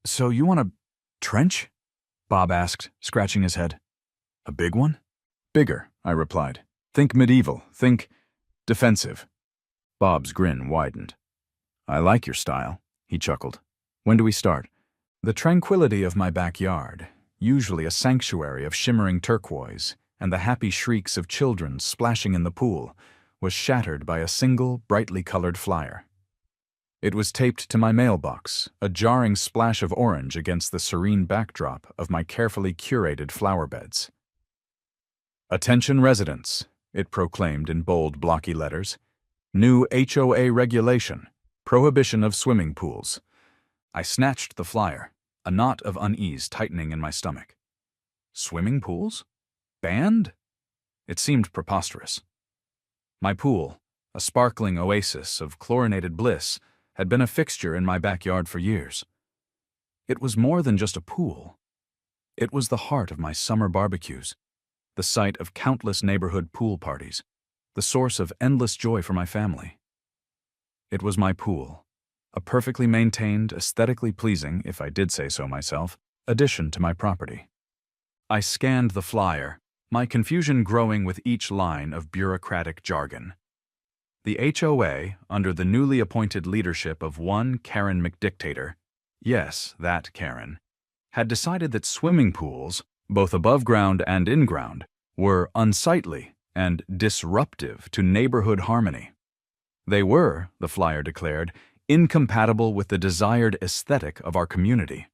So you want a trench? Bob asked, scratching his head. A big one? Bigger, I replied. Think medieval, think defensive. Bob's grin widened. I like your style, he chuckled. When do we start? The tranquility of my backyard, usually a sanctuary of shimmering turquoise, and the happy shrieks of children splashing in the pool, was shattered by a single, brightly colored flyer. It was taped to my mailbox, a jarring splash of orange against the serene backdrop of my carefully curated flower beds. Attention residents, it proclaimed in bold, blocky letters. New HOA regulation, prohibition of swimming pools. I snatched the flyer, a knot of unease tightening in my stomach. Swimming pools? Banned? It seemed preposterous. My pool, a sparkling oasis of chlorinated bliss, had been a fixture in my backyard for years. It was more than just a pool. It was the heart of my summer barbecues, the site of countless neighborhood pool parties, the source of endless joy for my family. It was my pool, a perfectly maintained, aesthetically pleasing, if I did say so myself, addition to my property. I scanned the flyer, my confusion growing with each line of bureaucratic jargon. The HOA, under the newly appointed leadership of one Karen McDictator, yes, that Karen, had decided that swimming pools, both above ground and in ground, were unsightly and disruptive to neighborhood harmony. They were, the flyer declared, incompatible with the desired aesthetic of our community.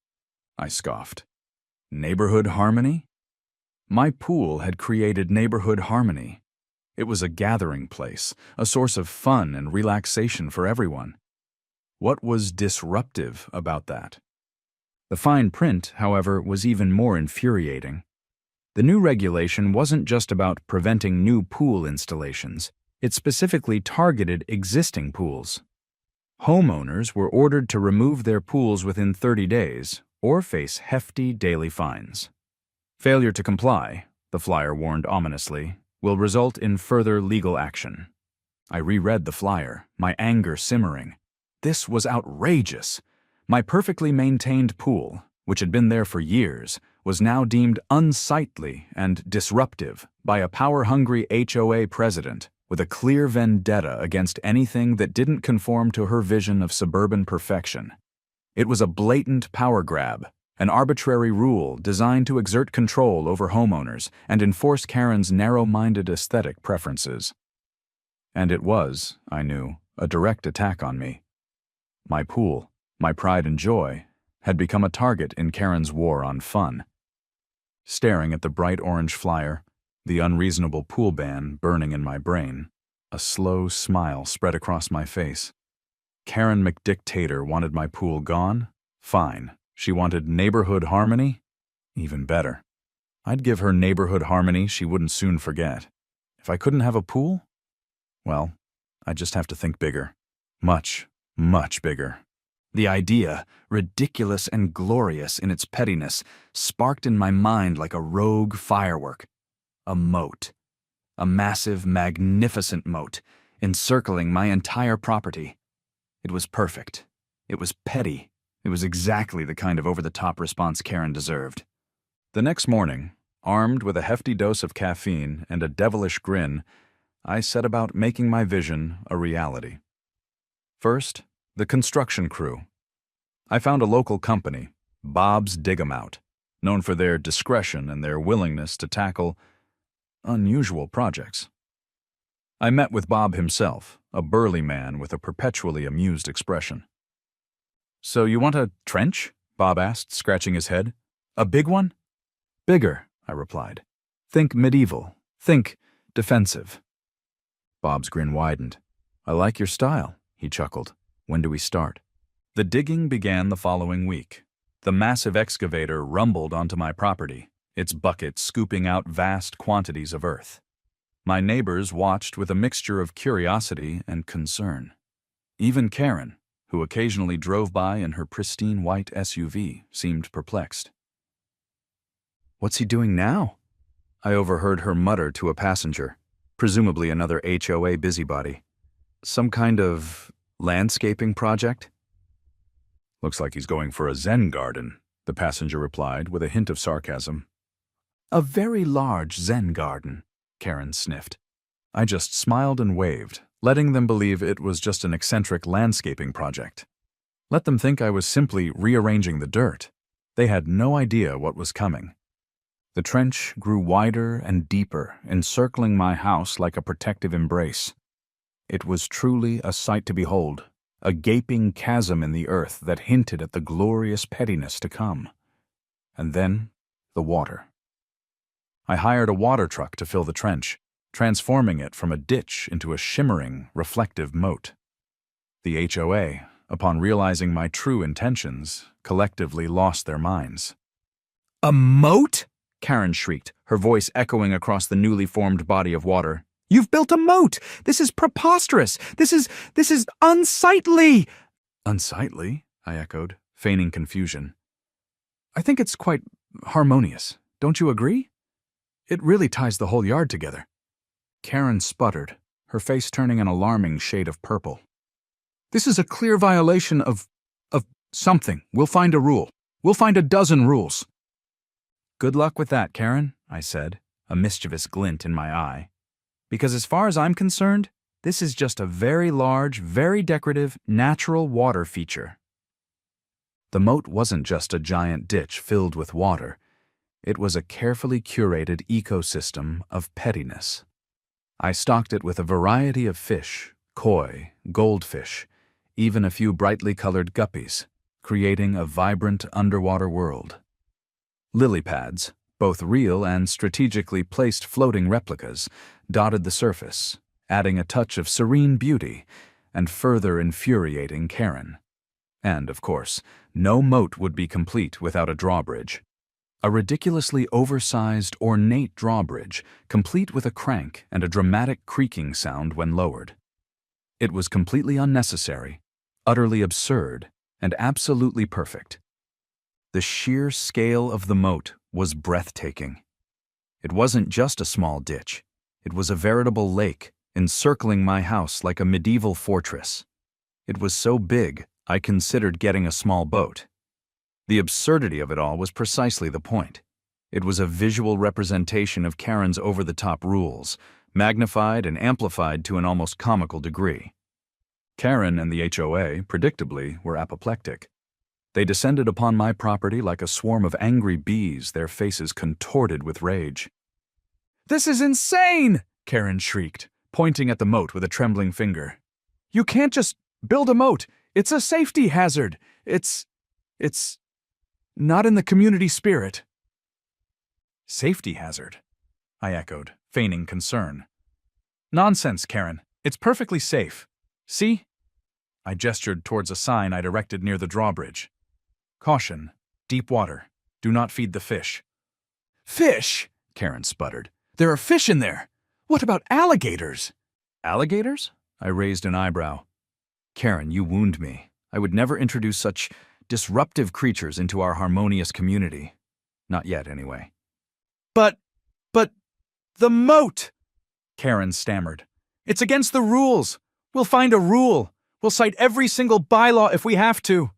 I scoffed. Neighborhood harmony? My pool had created neighborhood harmony. It was a gathering place, a source of fun and relaxation for everyone. What was disruptive about that? The fine print, however, was even more infuriating. The new regulation wasn't just about preventing new pool installations. It specifically targeted existing pools. Homeowners were ordered to remove their pools within 30 days or face hefty daily fines. Failure to comply, the flyer warned ominously, will result in further legal action. I reread the flyer, my anger simmering. This was outrageous. My perfectly maintained pool, which had been there for years, was now deemed unsightly and disruptive by a power-hungry HOA president with a clear vendetta against anything that didn't conform to her vision of suburban perfection. It was a blatant power grab, an arbitrary rule designed to exert control over homeowners and enforce Karen's narrow-minded aesthetic preferences. And it was, I knew, a direct attack on me. My pool, my pride and joy, had become a target in Karen's war on fun. Staring at the bright orange flyer, the unreasonable pool ban burning in my brain, a slow smile spread across my face. Karen McDictator wanted my pool gone? Fine. She wanted neighborhood harmony? Even better. I'd give her neighborhood harmony she wouldn't soon forget. If I couldn't have a pool? Well, I'd just have to think bigger. Much, much bigger. The idea, ridiculous and glorious in its pettiness, sparked in my mind like a rogue firework. A moat. A massive, magnificent moat, encircling my entire property. It was perfect. It was petty. It was exactly the kind of over-the-top response Karen deserved. The next morning, armed with a hefty dose of caffeine and a devilish grin, I set about making my vision a reality. First, the construction crew. I found a local company, Bob's Dig-em-Out, known for their discretion and their willingness to tackle unusual projects. I met with Bob himself, a burly man with a perpetually amused expression. So you want a trench? Bob asked, scratching his head. A big one? Bigger, I replied. Think medieval. Think defensive. Bob's grin widened. I like your style, he chuckled. When do we start? The digging began the following week. The massive excavator rumbled onto my property, its bucket scooping out vast quantities of earth. My neighbors watched with a mixture of curiosity and concern. Even Karen, who occasionally drove by in her pristine white SUV, seemed perplexed. What's he doing now? I overheard her mutter to a passenger, presumably another HOA busybody. Some kind of landscaping project? Looks like he's going for a Zen garden, the passenger replied with a hint of sarcasm. A very large Zen garden, Karen sniffed. I just smiled and waved, letting them believe it was just an eccentric landscaping project. Let them think I was simply rearranging the dirt. They had no idea what was coming. The trench grew wider and deeper, encircling my house like a protective embrace. It was truly a sight to behold, a gaping chasm in the earth that hinted at the glorious pettiness to come. And then, the water. I hired a water truck to fill the trench, transforming it from a ditch into a shimmering, reflective moat. The HOA, upon realizing my true intentions, collectively lost their minds. "A moat?" Karen shrieked, her voice echoing across the newly formed body of water. "You've built a moat! This is preposterous! This is unsightly!" "Unsightly?" I echoed, feigning confusion. "I think it's quite harmonious. Don't you agree? It really ties the whole yard together." Karen sputtered, her face turning an alarming shade of purple. "This is a clear violation of something. We'll find a rule. We'll find a dozen rules." "Good luck with that, Karen," I said, a mischievous glint in my eye. "Because as far as I'm concerned, this is just a very large, very decorative, natural water feature." The moat wasn't just a giant ditch filled with water. It was a carefully curated ecosystem of pettiness. I stocked it with a variety of fish, koi, goldfish, even a few brightly colored guppies, creating a vibrant underwater world. Lily pads, both real and strategically placed floating replicas, dotted the surface, adding a touch of serene beauty and further infuriating Karen. And, of course, no moat would be complete without a drawbridge. A ridiculously oversized, ornate drawbridge, complete with a crank and a dramatic creaking sound when lowered. It was completely unnecessary, utterly absurd, and absolutely perfect. The sheer scale of the moat was breathtaking. It wasn't just a small ditch. It was a veritable lake, encircling my house like a medieval fortress. It was so big, I considered getting a small boat. The absurdity of it all was precisely the point. It was a visual representation of Karen's over-the-top rules, magnified and amplified to an almost comical degree. Karen and the HOA, predictably, were apoplectic. They descended upon my property like a swarm of angry bees, their faces contorted with rage. "This is insane!" Karen shrieked, pointing at the moat with a trembling finger. "You can't just build a moat. It's a safety hazard. It's not in the community spirit." "Safety hazard?" I echoed, feigning concern. "Nonsense, Karen. It's perfectly safe. See?" I gestured towards a sign I'd erected near the drawbridge. "Caution, deep water. Do not feed the fish." "Fish?" Karen sputtered. "There are fish in there. What about alligators?" "Alligators?" I raised an eyebrow. "Karen, you wound me. I would never introduce such disruptive creatures into our harmonious community. Not yet, anyway." But, the moat!" Karen stammered. "It's against the rules. We'll find a rule. We'll cite every single bylaw if we have to."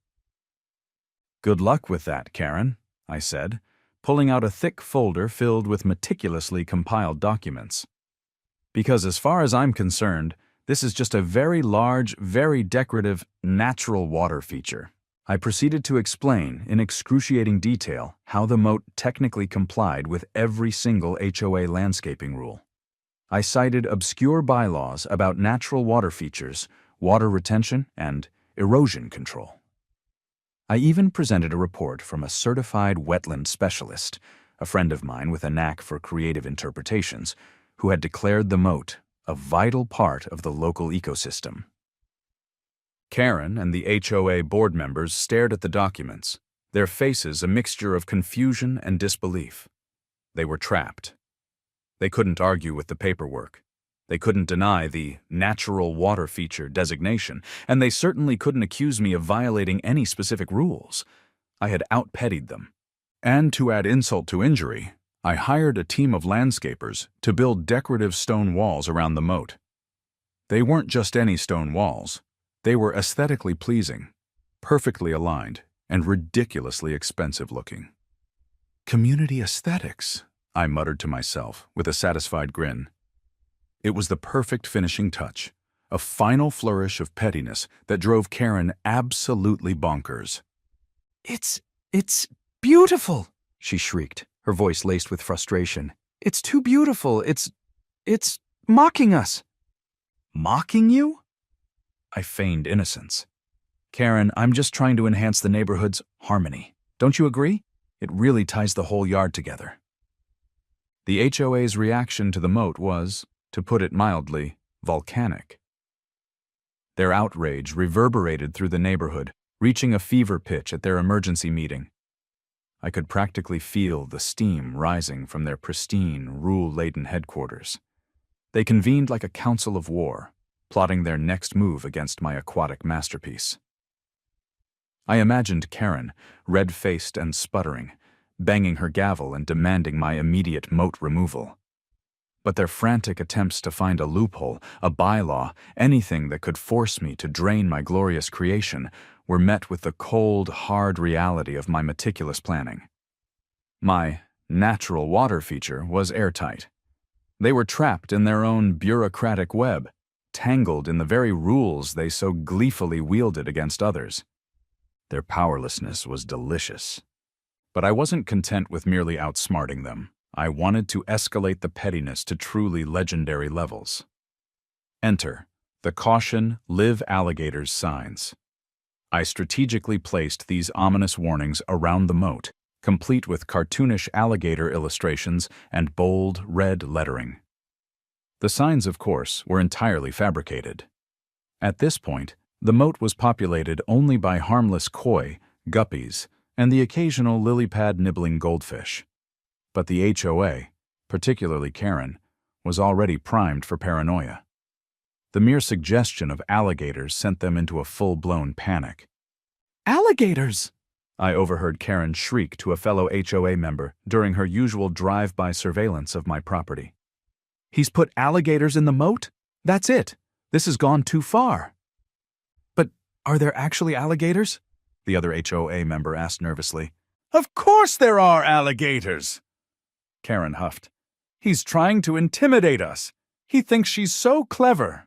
"Good luck with that, Karen," I said, pulling out a thick folder filled with meticulously compiled documents. "Because as far as I'm concerned, this is just a very large, very decorative, natural water feature." I proceeded to explain in excruciating detail how the moat technically complied with every single HOA landscaping rule. I cited obscure bylaws about natural water features, water retention, and erosion control. I even presented a report from a certified wetland specialist, a friend of mine with a knack for creative interpretations, who had declared the moat a vital part of the local ecosystem. Karen and the HOA board members stared at the documents, their faces a mixture of confusion and disbelief. They were trapped. They couldn't argue with the paperwork. They couldn't deny the natural water feature designation, and they certainly couldn't accuse me of violating any specific rules. I had outpettied them. And to add insult to injury, I hired a team of landscapers to build decorative stone walls around the moat. They weren't just any stone walls. They were aesthetically pleasing, perfectly aligned and ridiculously expensive looking. Community aesthetics, I muttered to myself with a satisfied grin. It was the perfect finishing touch, a final flourish of pettiness that drove Karen absolutely bonkers. It's beautiful, she shrieked, her voice laced with frustration. It's too beautiful. It's mocking us. Mocking you? I feigned innocence. Karen, I'm just trying to enhance the neighborhood's harmony. Don't you agree? It really ties the whole yard together. The HOA's reaction to the moat was, to put it mildly, volcanic. Their outrage reverberated through the neighborhood, reaching a fever pitch at their emergency meeting. I could practically feel the steam rising from their pristine, rule-laden headquarters. They convened like a council of war, plotting their next move against my aquatic masterpiece. I imagined Karen, red-faced and sputtering, banging her gavel and demanding my immediate moat removal. But their frantic attempts to find a loophole, a bylaw, anything that could force me to drain my glorious creation were met with the cold, hard reality of my meticulous planning. My natural water feature was airtight. They were trapped in their own bureaucratic web, tangled in the very rules they so gleefully wielded against others. Their powerlessness was delicious. But I wasn't content with merely outsmarting them. I wanted to escalate the pettiness to truly legendary levels. Enter the Caution Live Alligators signs. I strategically placed these ominous warnings around the moat, complete with cartoonish alligator illustrations and bold red lettering. The signs, of course, were entirely fabricated. At this point, the moat was populated only by harmless koi, guppies, and the occasional lily-pad-nibbling goldfish. But the HOA, particularly Karen, was already primed for paranoia. The mere suggestion of alligators sent them into a full-blown panic. "Alligators!" I overheard Karen shriek to a fellow HOA member during her usual drive-by surveillance of my property. "He's put alligators in the moat? That's it. This has gone too far." "But are there actually alligators?" the other HOA member asked nervously. "Of course there are alligators!" Karen huffed. "He's trying to intimidate us. He thinks she's so clever."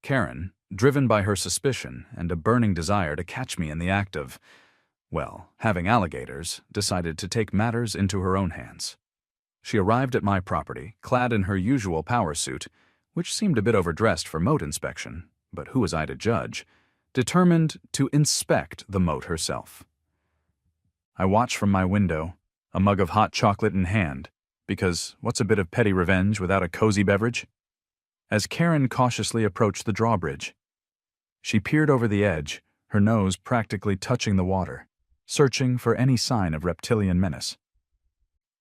Karen, driven by her suspicion and a burning desire to catch me in the act of, well, having alligators, decided to take matters into her own hands. She arrived at my property, clad in her usual power suit, which seemed a bit overdressed for moat inspection, but who was I to judge, determined to inspect the moat herself. I watched from my window, a mug of hot chocolate in hand, because what's a bit of petty revenge without a cozy beverage? As Karen cautiously approached the drawbridge. She peered over the edge, her nose practically touching the water, searching for any sign of reptilian menace.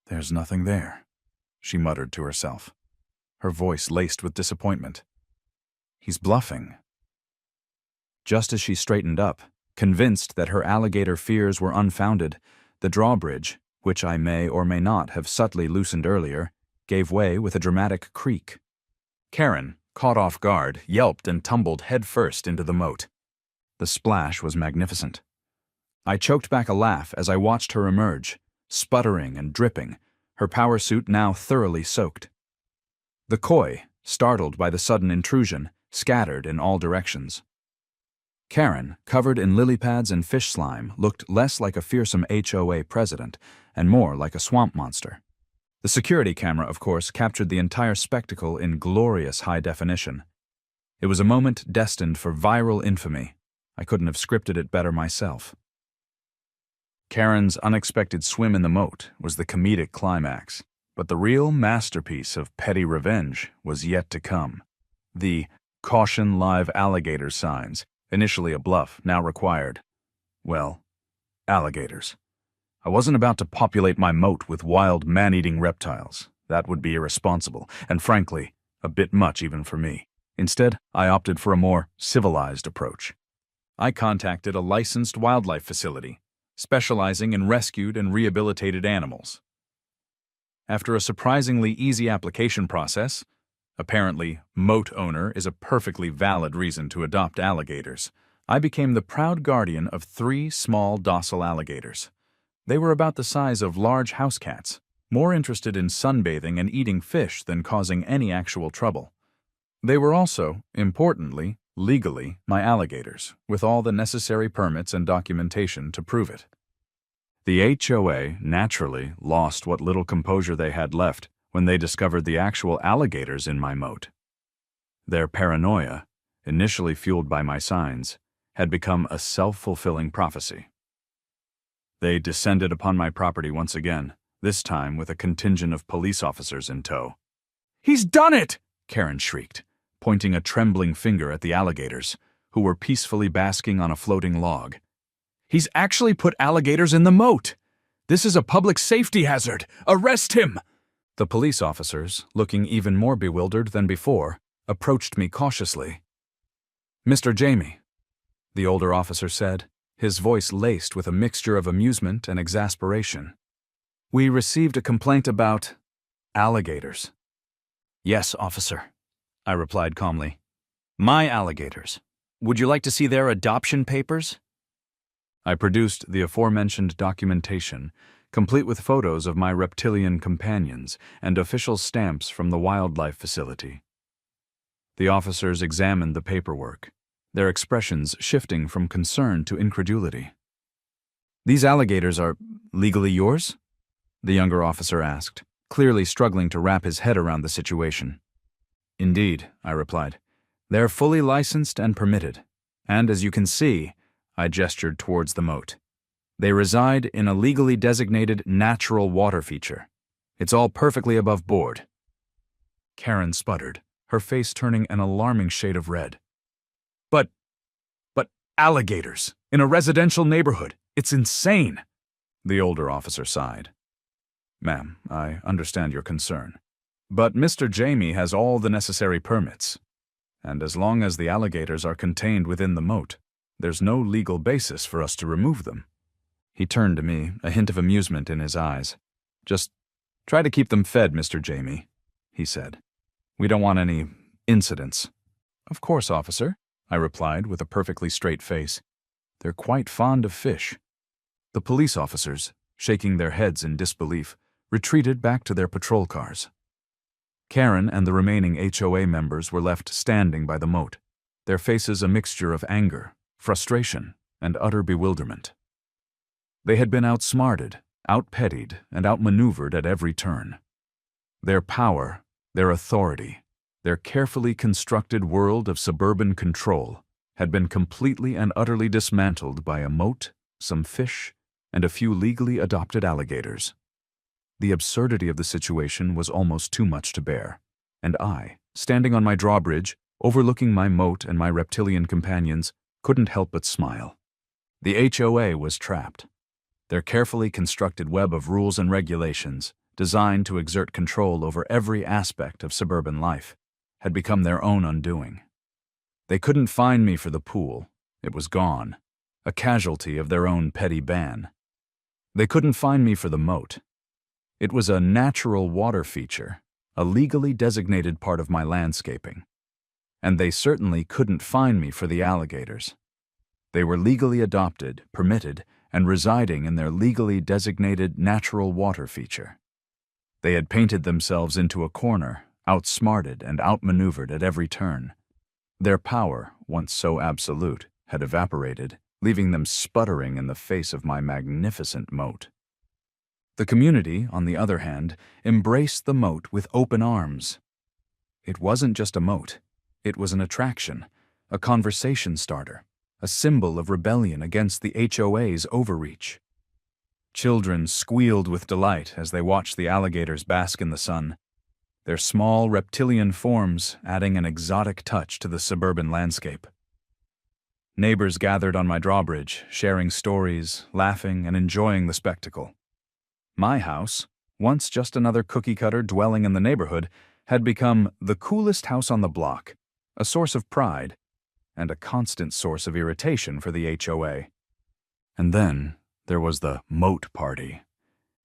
"There's nothing there," she muttered to herself, her voice laced with disappointment. "He's bluffing." Just as she straightened up, convinced that her alligator fears were unfounded, the drawbridge, which I may or may not have subtly loosened earlier, gave way with a dramatic creak. Karen, caught off guard, yelped and tumbled headfirst into the moat. The splash was magnificent. I choked back a laugh as I watched her emerge, sputtering and dripping, her power suit now thoroughly soaked. The koi, startled by the sudden intrusion, scattered in all directions. Karen, covered in lily pads and fish slime, looked less like a fearsome HOA president and more like a swamp monster. The security camera, of course, captured the entire spectacle in glorious high definition. It was a moment destined for viral infamy. I couldn't have scripted it better myself. Karen's unexpected swim in the moat was the comedic climax, but the real masterpiece of petty revenge was yet to come. The "Caution Live Alligator" signs, initially a bluff, now required. Well, alligators. I wasn't about to populate my moat with wild man-eating reptiles. That would be irresponsible, and frankly, a bit much even for me. Instead, I opted for a more civilized approach. I contacted a licensed wildlife facility, specializing in rescued and rehabilitated animals. After a surprisingly easy application process, apparently moat owner is a perfectly valid reason to adopt alligators, I became the proud guardian of 3 small, docile alligators. They were about the size of large house cats, more interested in sunbathing and eating fish than causing any actual trouble. They were also, importantly, legally, my alligators, with all the necessary permits and documentation to prove it. The HOA naturally lost what little composure they had left when they discovered the actual alligators in my moat. Their paranoia, initially fueled by my signs, had become a self-fulfilling prophecy. They descended upon my property once again, this time with a contingent of police officers in tow. "He's done it!" Karen shrieked, pointing a trembling finger at the alligators, who were peacefully basking on a floating log. "He's actually put alligators in the moat! This is a public safety hazard! Arrest him!" The police officers, looking even more bewildered than before, approached me cautiously. "Mr. Jamie," the older officer said, his voice laced with a mixture of amusement and exasperation. "We received a complaint about alligators." "Yes, officer," I replied calmly. "My alligators. Would you like to see their adoption papers?" I produced the aforementioned documentation, complete with photos of my reptilian companions and official stamps from the wildlife facility. The officers examined the paperwork, their expressions shifting from concern to incredulity. "These alligators are legally yours?" the younger officer asked, clearly struggling to wrap his head around the situation. "Indeed," I replied. "They're fully licensed and permitted, and as you can see," I gestured towards the moat, "they reside in a legally designated natural water feature. It's all perfectly above board." Karen sputtered, her face turning an alarming shade of red. But alligators, in a residential neighborhood, it's insane," the older officer sighed. "Ma'am, I understand your concern. But Mr. Jamie has all the necessary permits, and as long as the alligators are contained within the moat, there's no legal basis for us to remove them." He turned to me, a hint of amusement in his eyes. "Just try to keep them fed, Mr. Jamie," he said. "We don't want any incidents." "Of course, officer," I replied with a perfectly straight face. "They're quite fond of fish." The police officers, shaking their heads in disbelief, retreated back to their patrol cars. Karen and the remaining HOA members were left standing by the moat, their faces a mixture of anger, frustration, and utter bewilderment. They had been outsmarted, outpettied, and outmaneuvered at every turn. Their power, their authority, their carefully constructed world of suburban control had been completely and utterly dismantled by a moat, some fish, and a few legally adopted alligators. The absurdity of the situation was almost too much to bear, and I, standing on my drawbridge, overlooking my moat and my reptilian companions, couldn't help but smile. The HOA was trapped. Their carefully constructed web of rules and regulations, designed to exert control over every aspect of suburban life, had become their own undoing. They couldn't find me for the pool. It was gone, a casualty of their own petty ban. They couldn't find me for the moat. It was a natural water feature, a legally designated part of my landscaping. And they certainly couldn't find me for the alligators. They were legally adopted, permitted, and residing in their legally designated natural water feature. They had painted themselves into a corner, outsmarted and outmaneuvered at every turn. Their power, once so absolute, had evaporated, leaving them sputtering in the face of my magnificent moat. The community, on the other hand, embraced the moat with open arms. It wasn't just a moat. It was an attraction, a conversation starter, a symbol of rebellion against the HOA's overreach. Children squealed with delight as they watched the alligators bask in the sun, their small reptilian forms adding an exotic touch to the suburban landscape. Neighbors gathered on my drawbridge, sharing stories, laughing, and enjoying the spectacle. My house, once just another cookie-cutter dwelling in the neighborhood, had become the coolest house on the block, a source of pride, and a constant source of irritation for the HOA. And then there was the Moat Party.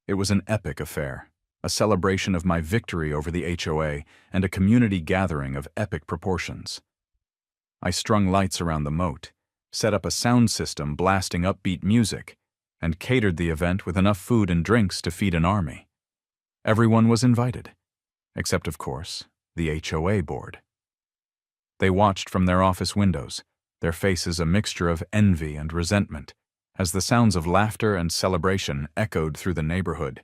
It was an epic affair, a celebration of my victory over the HOA and a community gathering of epic proportions. I strung lights around the moat, set up a sound system blasting upbeat music, and catered the event with enough food and drinks to feed an army. Everyone was invited, except, of course, the HOA board. They watched from their office windows, their faces a mixture of envy and resentment, as the sounds of laughter and celebration echoed through the neighborhood.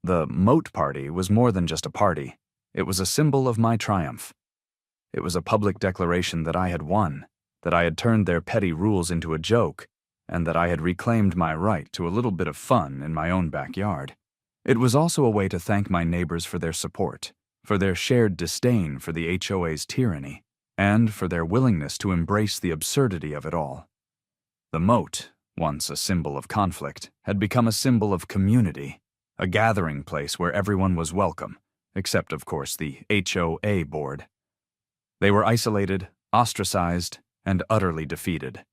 The Moat party was more than just a party. It was a symbol of my triumph. It was a public declaration that I had won, that I had turned their petty rules into a joke, and that I had reclaimed my right to a little bit of fun in my own backyard. It was also a way to thank my neighbors for their support, for their shared disdain for the HOA's tyranny, and for their willingness to embrace the absurdity of it all. The Moat, once a symbol of conflict, had become a symbol of community, a gathering place where everyone was welcome, except, of course, the HOA board. They were isolated, ostracized, and utterly defeated.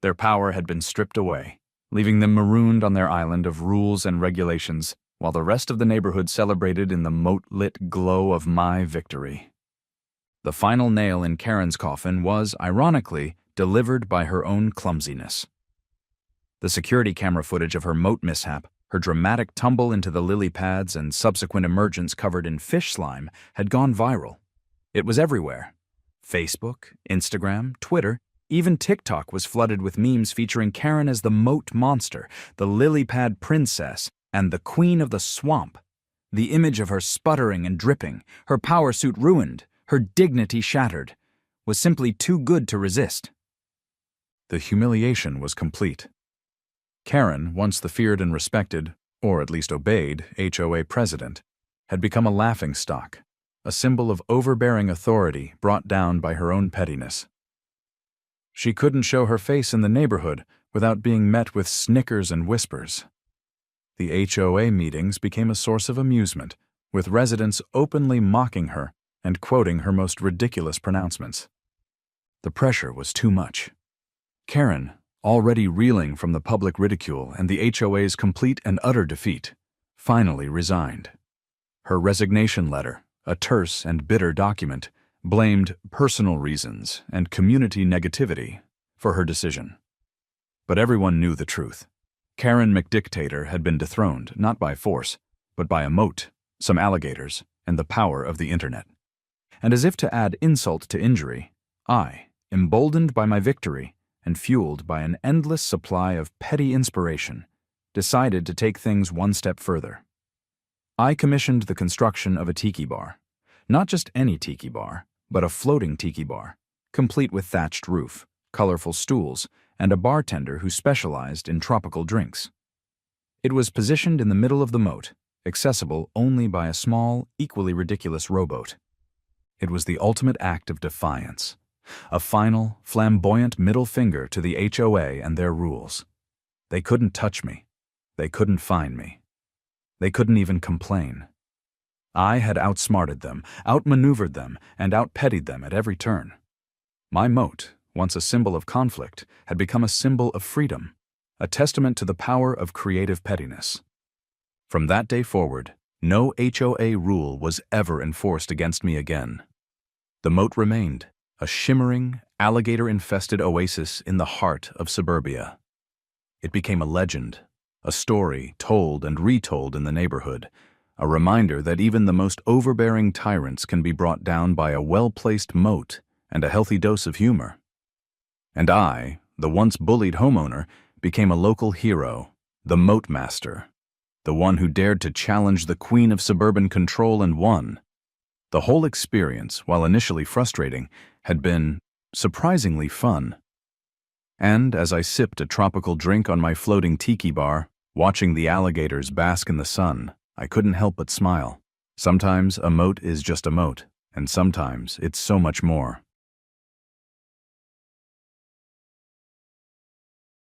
Their power had been stripped away, leaving them marooned on their island of rules and regulations, while the rest of the neighborhood celebrated in the moat-lit glow of my victory. The final nail in Karen's coffin was, ironically, delivered by her own clumsiness. The security camera footage of her moat mishap, her dramatic tumble into the lily pads and subsequent emergence covered in fish slime, had gone viral. It was everywhere. Facebook, Instagram, Twitter, even TikTok was flooded with memes featuring Karen as the moat monster, the lily pad princess, and the queen of the swamp. The image of her sputtering and dripping, her power suit ruined, her dignity shattered, was simply too good to resist. The humiliation was complete. Karen, once the feared and respected, or at least obeyed, HOA president, had become a laughingstock, a symbol of overbearing authority brought down by her own pettiness. She couldn't show her face in the neighborhood without being met with snickers and whispers. The HOA meetings became a source of amusement, with residents openly mocking her and quoting her most ridiculous pronouncements. The pressure was too much. Karen, already reeling from the public ridicule and the HOA's complete and utter defeat, finally resigned. Her resignation letter, a terse and bitter document, blamed personal reasons and community negativity for her decision. But everyone knew the truth. Karen McDictator had been dethroned not by force, but by a moat, some alligators, and the power of the internet. And as if to add insult to injury, I, emboldened by my victory and fueled by an endless supply of petty inspiration, decided to take things one step further. I commissioned the construction of a tiki bar. Not just any tiki bar, but a floating tiki bar, complete with thatched roof, colorful stools, and a bartender who specialized in tropical drinks. It was positioned in the middle of the moat, accessible only by a small, equally ridiculous rowboat. It was the ultimate act of defiance, a final, flamboyant middle finger to the HOA and their rules. They couldn't touch me. They couldn't find me. They couldn't even complain. I had outsmarted them, outmaneuvered them, and outpettied them at every turn. My moat, once a symbol of conflict, had become a symbol of freedom, a testament to the power of creative pettiness. From that day forward, no HOA rule was ever enforced against me again. The moat remained, a shimmering, alligator-infested oasis in the heart of suburbia. It became a legend, a story told and retold in the neighborhood, a reminder that even the most overbearing tyrants can be brought down by a well-placed moat and a healthy dose of humor. And I, the once bullied homeowner, became a local hero, the moat master, the one who dared to challenge the queen of suburban control and won. The whole experience, while initially frustrating, had been surprisingly fun. And as I sipped a tropical drink on my floating tiki bar, watching the alligators bask in the sun, I couldn't help but smile. Sometimes a moat is just a moat, and sometimes it's so much more.